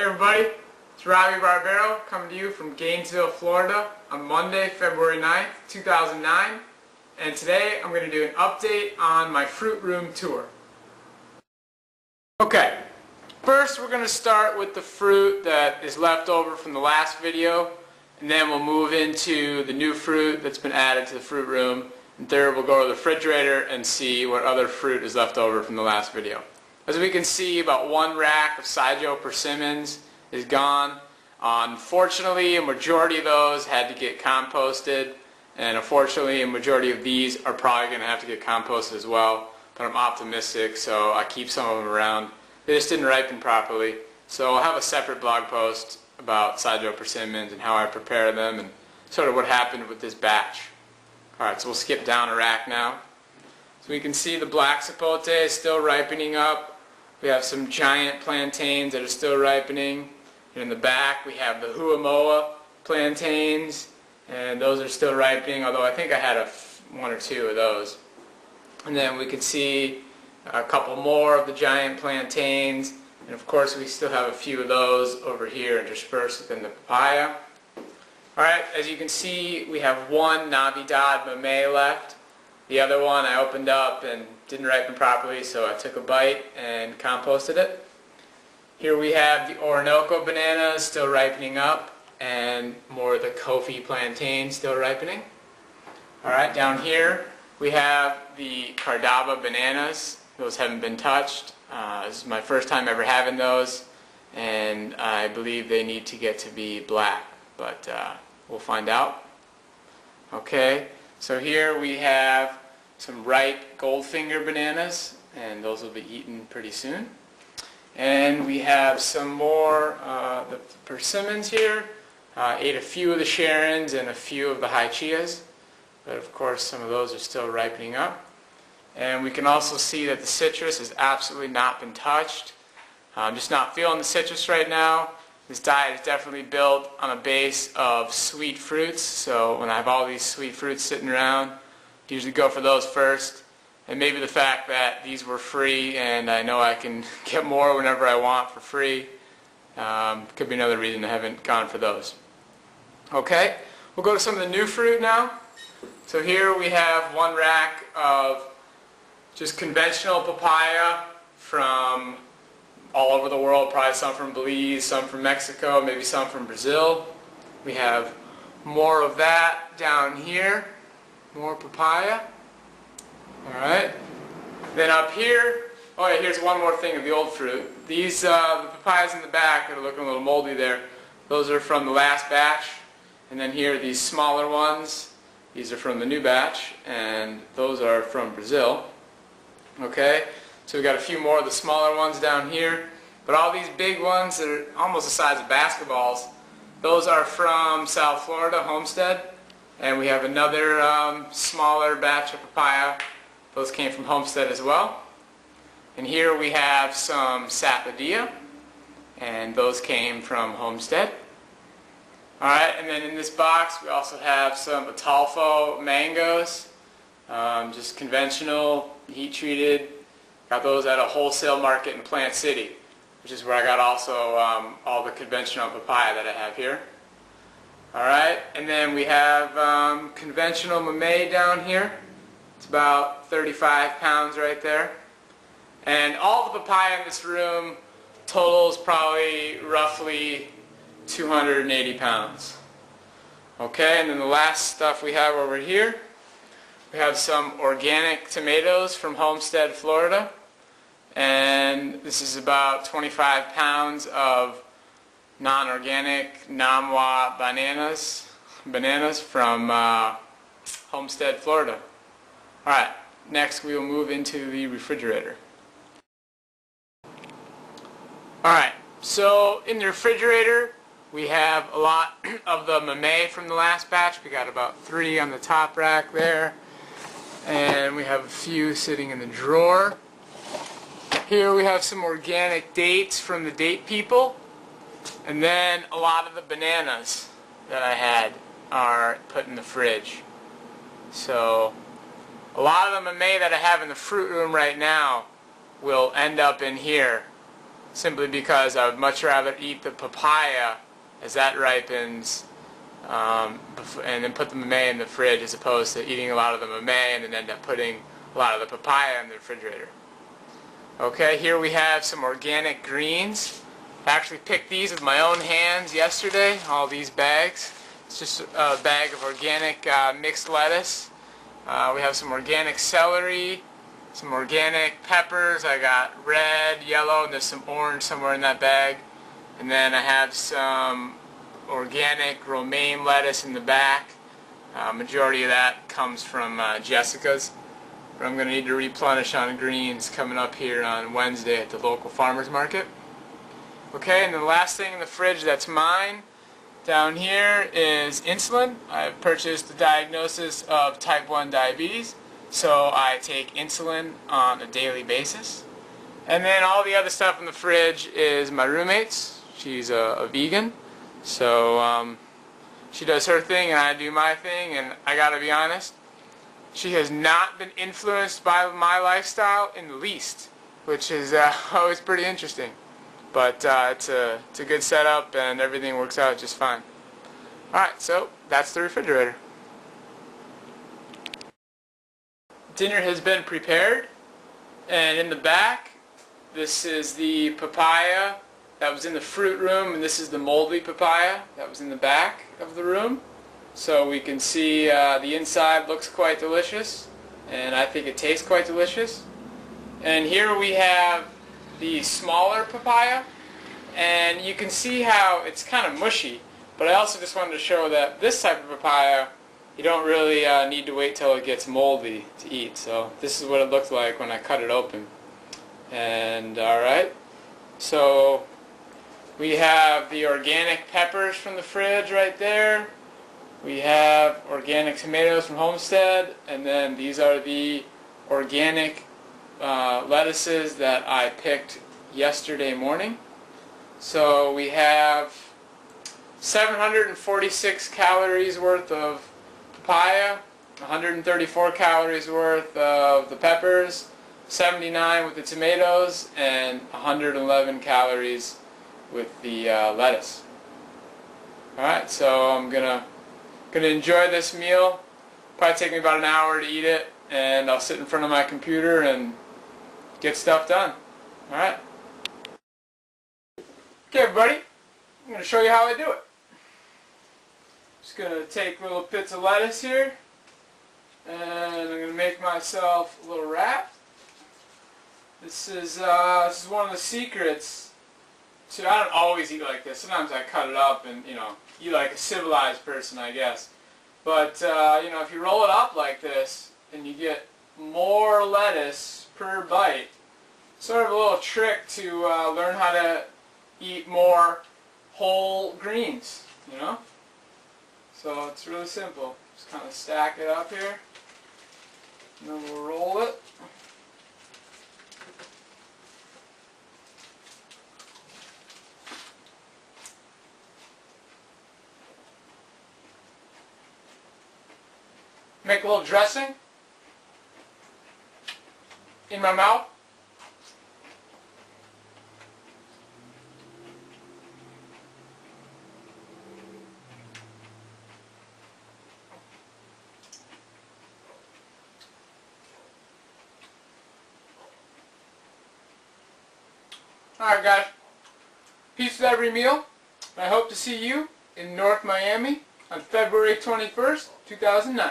Hey everybody, it's Robbie Barbero coming to you from Gainesville, Florida on Monday, February 9th, 2009. And today I'm going to do an update on my fruit room tour. Okay, first we're going to start with the fruit that is left over from the last video, and then we'll move into the new fruit that's been added to the fruit room. And third, we'll go to the refrigerator and see what other fruit is left over from the last video. As we can see, about one rack of Saijo persimmons is gone. Unfortunately, a majority of those had to get composted, and unfortunately, a majority of these are probably going to have to get composted as well. But I'm optimistic, so I keep some of them around. They just didn't ripen properly. So I'll have a separate blog post about Saijo persimmons and how I prepare them and sort of what happened with this batch. Alright, so we'll skip down a rack now. So we can see the black sapote is still ripening up. We have some giant plantains that are still ripening. And in the back we have the Huamoa plantains, and those are still ripening, although I think I had one or two of those. And then we can see a couple more of the giant plantains, and of course we still have a few of those over here interspersed within the papaya. Alright, as you can see, we have one Navidad Mamey left. The other one I opened up and didn't ripen properly, so I took a bite and composted it. Here we have the Orinoco bananas still ripening up, and more of the Kofi plantains still ripening. Alright, down here we have the Cardaba bananas. Those haven't been touched. This is my first time ever having those, and I believe they need to get to be black, but we'll find out. Okay, so here we have some ripe Goldfinger bananas, and those will be eaten pretty soon. And we have some more the persimmons here. Ate a few of the Sharons and a few of the Haichias, but of course some of those are still ripening up. And we can also see that the citrus has absolutely not been touched. I'm just not feeling the citrus right now. This diet is definitely built on a base of sweet fruits, so when I have all these sweet fruits sitting around, I usually go for those first. And maybe the fact that these were free and I know I can get more whenever I want for free could be another reason I haven't gone for those. Okay, we'll go to some of the new fruit now. So here we have one rack of just conventional papaya from all over the world, probably some from Belize, some from Mexico, maybe some from Brazil. We have more of that down here, more papaya. Alright, then up here, oh yeah, here's one more thing of the old fruit. These, the papayas in the back that are looking a little moldy there, those are from the last batch. And then here, these smaller ones, these are from the new batch, and those are from Brazil. Okay, so we've got a few more of the smaller ones down here. But all these big ones that are almost the size of basketballs, those are from South Florida, Homestead. And we have another smaller batch of papaya. Those came from Homestead as well. And here we have some Sapodilla, and those came from Homestead. Alright, and then in this box we also have some Atalfo mangoes, just conventional, heat treated. Got those at a wholesale market in Plant City, which is where I got also all the conventional papaya that I have here. Alright, and then we have conventional Mamey down here. It's about 35 pounds right there. And all the papaya in this room totals probably roughly 280 pounds. Okay, and then the last stuff we have over here, we have some organic tomatoes from Homestead, Florida. And this is about 25 pounds of non-organic Namwa bananas from Homestead, Florida. Alright, next we will move into the refrigerator. Alright, so in the refrigerator we have a lot of the Mamey from the last batch. We got about 3 on the top rack there, and we have a few sitting in the drawer. Here we have some organic dates from the Date People, and then a lot of the bananas that I had are put in the fridge. So a lot of the Mamey that I have in the fruit room right now will end up in here simply because I would much rather eat the papaya as that ripens and then put the mamey in the fridge as opposed to eating a lot of the mamey and then end up putting a lot of the papaya in the refrigerator. Okay, here we have some organic greens. I actually picked these with my own hands yesterday, all these bags. It's just a bag of organic mixed lettuce. We have some organic celery, some organic peppers. I got red, yellow, and there's some orange somewhere in that bag. And then I have some organic romaine lettuce in the back. Majority of that comes from Jessica's. But I'm going to need to replenish on greens coming up here on Wednesday at the local farmers market. Okay, and the last thing in the fridge that's mine down here is insulin. I've purchased the diagnosis of type 1 diabetes, so I take insulin on a daily basis. And then all the other stuff in the fridge is my roommate's. She's a vegan, so she does her thing and I do my thing, and I gotta be honest, she has not been influenced by my lifestyle in the least, which is always pretty interesting. But it's a good setup and everything works out just fine. Alright, so that's the refrigerator. Dinner has been prepared, and in the back this is the papaya that was in the fruit room, and this is the moldy papaya that was in the back of the room. So we can see the inside looks quite delicious, and I think it tastes quite delicious. And here we have the smaller papaya, and you can see how it's kind of mushy, but I also just wanted to show that this type of papaya, you don't really need to wait till it gets moldy to eat. So this is what it looked like when I cut it open. And alright, so we have the organic peppers from the fridge right there. We have organic tomatoes from Homestead, and then these are the organic lettuces that I picked yesterday morning. So we have 746 calories worth of papaya, 134 calories worth of the peppers, 79 with the tomatoes, and 111 calories with the lettuce. Alright, so I'm gonna enjoy this meal. Probably take me about an hour to eat it, and I'll sit in front of my computer and get stuff done. Alright. Okay everybody, I'm going to show you how I do it. Just going to take little bits of lettuce here, and I'm going to make myself a little wrap. This is one of the secrets. See, I don't always eat like this. Sometimes I cut it up and, eat like a civilized person, I guess. But, if you roll it up like this, and you get more lettuce per bite, sort of a little trick to learn how to eat more whole greens, So it's really simple. Just kind of stack it up here, and then we'll roll it. Make a little dressing in my mouth. Alright guys, peace with every meal. I hope to see you in North Miami on February 21st, 2009.